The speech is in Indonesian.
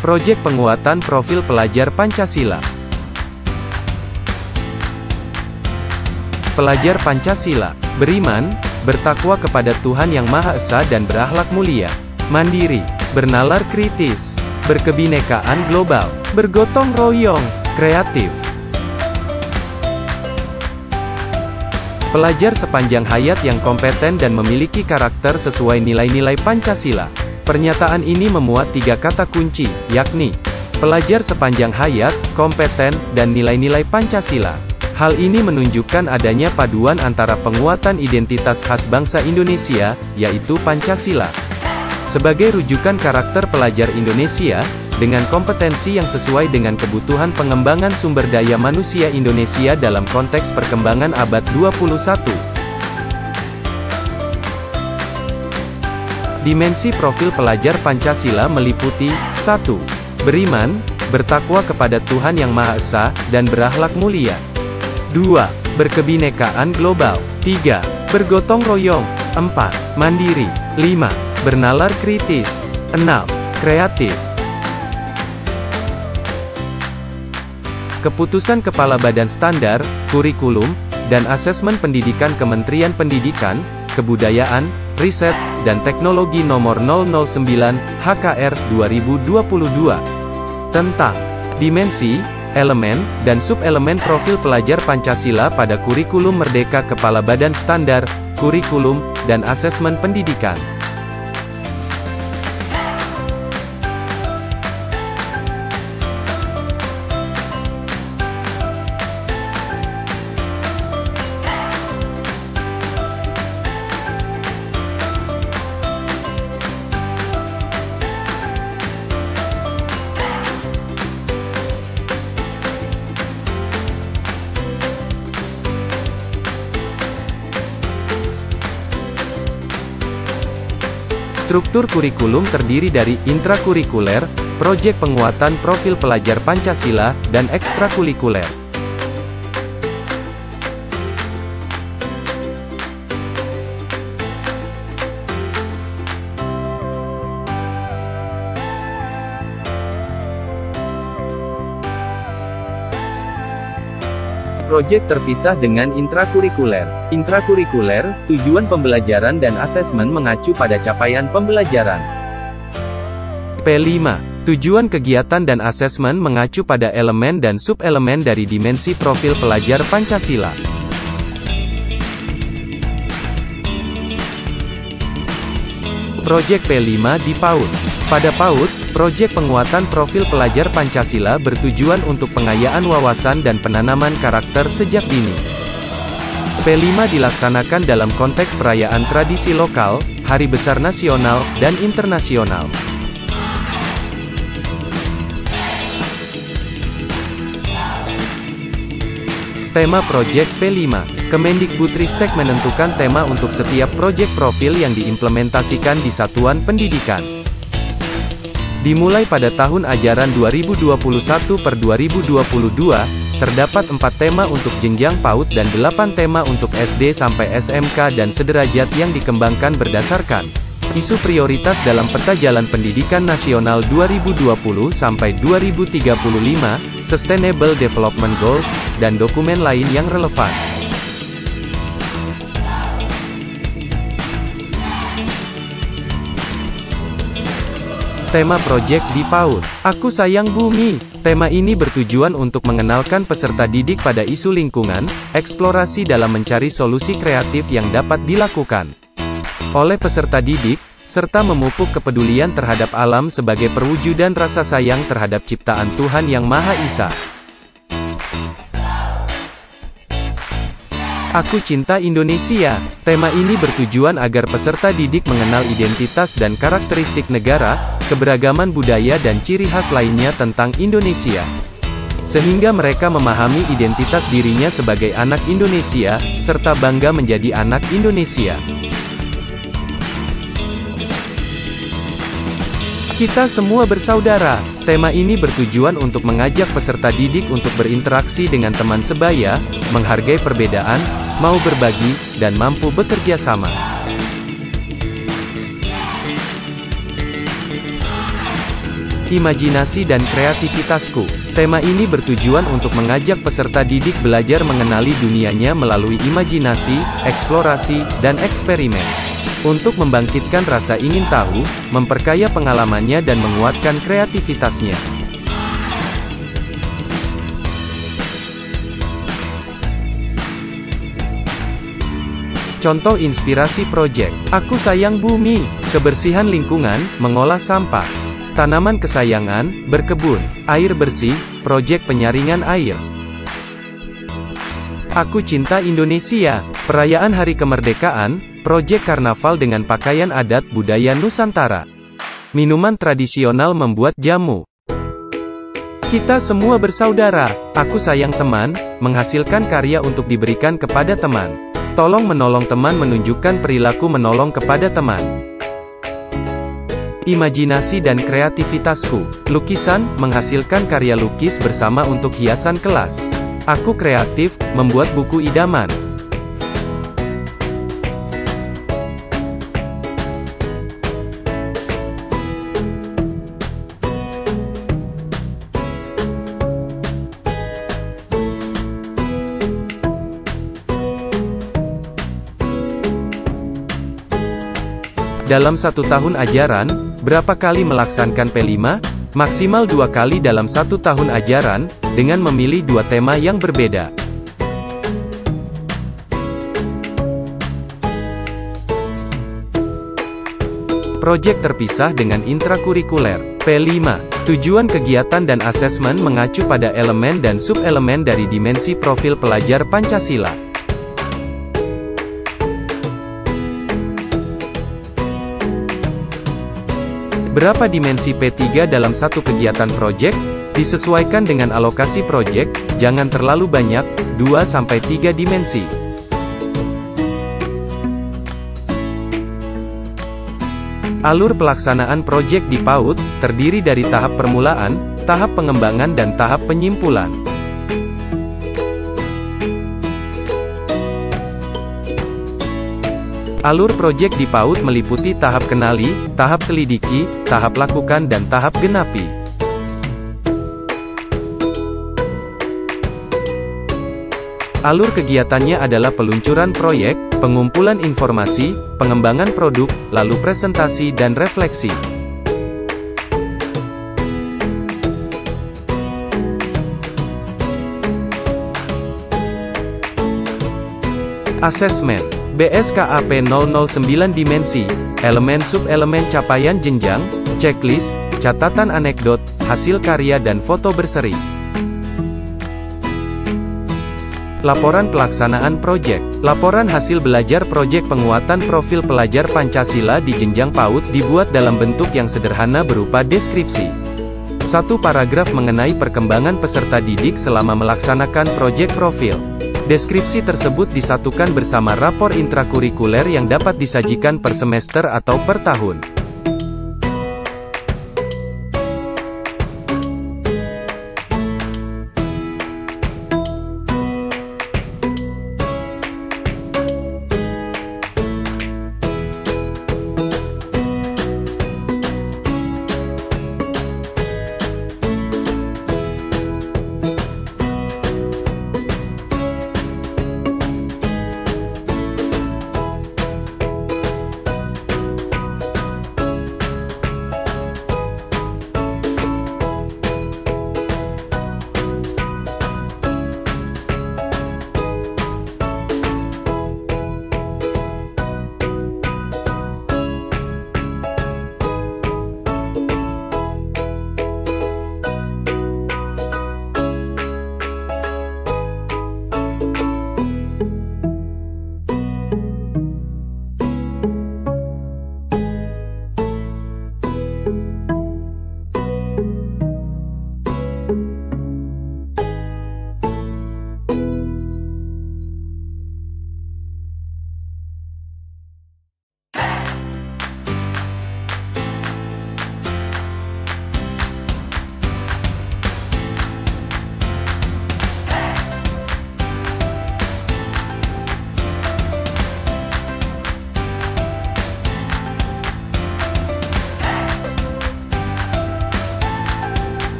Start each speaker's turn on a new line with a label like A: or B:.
A: Proyek penguatan profil pelajar Pancasila. Pelajar Pancasila, beriman, bertakwa kepada Tuhan Yang Maha Esa dan berakhlak mulia, mandiri, bernalar kritis, berkebinekaan global, bergotong royong, kreatif. Pelajar sepanjang hayat yang kompeten dan memiliki karakter sesuai nilai-nilai Pancasila. Pernyataan ini memuat 3 kata kunci, yakni pelajar sepanjang hayat, kompeten, dan nilai-nilai Pancasila. Hal ini menunjukkan adanya paduan antara penguatan identitas khas bangsa Indonesia, yaitu Pancasila, sebagai rujukan karakter pelajar Indonesia, dengan kompetensi yang sesuai dengan kebutuhan pengembangan sumber daya manusia Indonesia dalam konteks perkembangan abad 21. Dimensi profil pelajar Pancasila meliputi 1. Beriman, bertakwa kepada Tuhan Yang Maha Esa, dan berakhlak mulia. 2. Berkebinekaan global. 3. Bergotong royong. 4. Mandiri. 5. Bernalar kritis. 6. Kreatif. Keputusan Kepala Badan Standar, Kurikulum, dan Asesmen Pendidikan Kementerian Pendidikan, Kebudayaan, Riset, dan Teknologi Nomor 009, HKR 2022, tentang dimensi, elemen, dan subelemen profil pelajar Pancasila pada kurikulum Merdeka Kepala Badan Standar, Kurikulum, dan Asesmen Pendidikan. Struktur kurikulum terdiri dari intrakurikuler, proyek penguatan profil pelajar Pancasila, dan ekstrakurikuler. Proyek terpisah dengan intrakurikuler. Intrakurikuler, tujuan pembelajaran dan asesmen mengacu pada capaian pembelajaran. P5. Tujuan kegiatan dan asesmen mengacu pada elemen dan subelemen dari dimensi profil pelajar Pancasila. Proyek P5 di PAUD. Pada PAUD, proyek penguatan profil pelajar Pancasila bertujuan untuk pengayaan wawasan dan penanaman karakter sejak dini. P5 dilaksanakan dalam konteks perayaan tradisi lokal, hari besar nasional, dan internasional. Tema proyek P5. Kemendikbudristek menentukan tema untuk setiap proyek profil yang diimplementasikan di satuan pendidikan. Dimulai pada tahun ajaran 2021/2022, terdapat 4 tema untuk jenjang PAUD dan 8 tema untuk SD sampai SMK dan sederajat yang dikembangkan berdasarkan isu prioritas dalam Peta Jalan Pendidikan Nasional 2020-2035, Sustainable Development Goals, dan dokumen lain yang relevan. Tema proyek di PAUD, Aku Sayang Bumi. Tema ini bertujuan untuk mengenalkan peserta didik pada isu lingkungan, eksplorasi dalam mencari solusi kreatif yang dapat dilakukan oleh peserta didik, serta memupuk kepedulian terhadap alam sebagai perwujudan rasa sayang terhadap ciptaan Tuhan Yang Maha Esa. Aku Cinta Indonesia. Tema ini bertujuan agar peserta didik mengenal identitas dan karakteristik negara, keberagaman budaya dan ciri khas lainnya tentang Indonesia, sehingga mereka memahami identitas dirinya sebagai anak Indonesia, serta bangga menjadi anak Indonesia. Kita semua bersaudara. Tema ini bertujuan untuk mengajak peserta didik untuk berinteraksi dengan teman sebaya, menghargai perbedaan, mau berbagi, dan mampu bekerja sama. Imajinasi dan kreativitasku. Tema ini bertujuan untuk mengajak peserta didik belajar mengenali dunianya melalui imajinasi, eksplorasi, dan eksperimen. Untuk membangkitkan rasa ingin tahu, memperkaya pengalamannya dan menguatkan kreativitasnya. Contoh inspirasi proyek. Aku sayang bumi, kebersihan lingkungan, mengolah sampah. Tanaman kesayangan, berkebun, air bersih, proyek penyaringan air. Aku cinta Indonesia, perayaan Hari Kemerdekaan, proyek karnaval dengan pakaian adat budaya Nusantara. Minuman tradisional membuat jamu. Kita semua bersaudara, aku sayang teman, menghasilkan karya untuk diberikan kepada teman. Tolong menolong teman menunjukkan perilaku menolong kepada teman. Imajinasi dan kreativitasku. Lukisan, menghasilkan karya lukis bersama untuk hiasan kelas. Aku kreatif, membuat buku idaman. Dalam 1 tahun ajaran, berapa kali melaksanakan P5? Maksimal 2 kali dalam 1 tahun ajaran, dengan memilih 2 tema yang berbeda. Proyek terpisah dengan intrakurikuler. P5. Tujuan kegiatan dan asesmen mengacu pada elemen dan subelemen dari dimensi profil pelajar Pancasila. Berapa dimensi P3 dalam satu kegiatan proyek? Disesuaikan dengan alokasi proyek, jangan terlalu banyak, 2-3 dimensi. Alur pelaksanaan proyek di PAUD, terdiri dari tahap permulaan, tahap pengembangan dan tahap penyimpulan. Alur proyek di PAUD meliputi tahap kenali, tahap selidiki, tahap lakukan dan tahap genapi. Alur kegiatannya adalah peluncuran proyek, pengumpulan informasi, pengembangan produk, lalu presentasi dan refleksi. Asesmen BSKAP 009 dimensi, elemen subelemen capaian jenjang, checklist, catatan anekdot, hasil karya dan foto berseri. Laporan pelaksanaan proyek. Laporan hasil belajar proyek penguatan profil pelajar Pancasila di jenjang PAUD dibuat dalam bentuk yang sederhana berupa deskripsi. 1 paragraf mengenai perkembangan peserta didik selama melaksanakan proyek profil. Deskripsi tersebut disatukan bersama rapor intrakurikuler yang dapat disajikan per semester atau per tahun.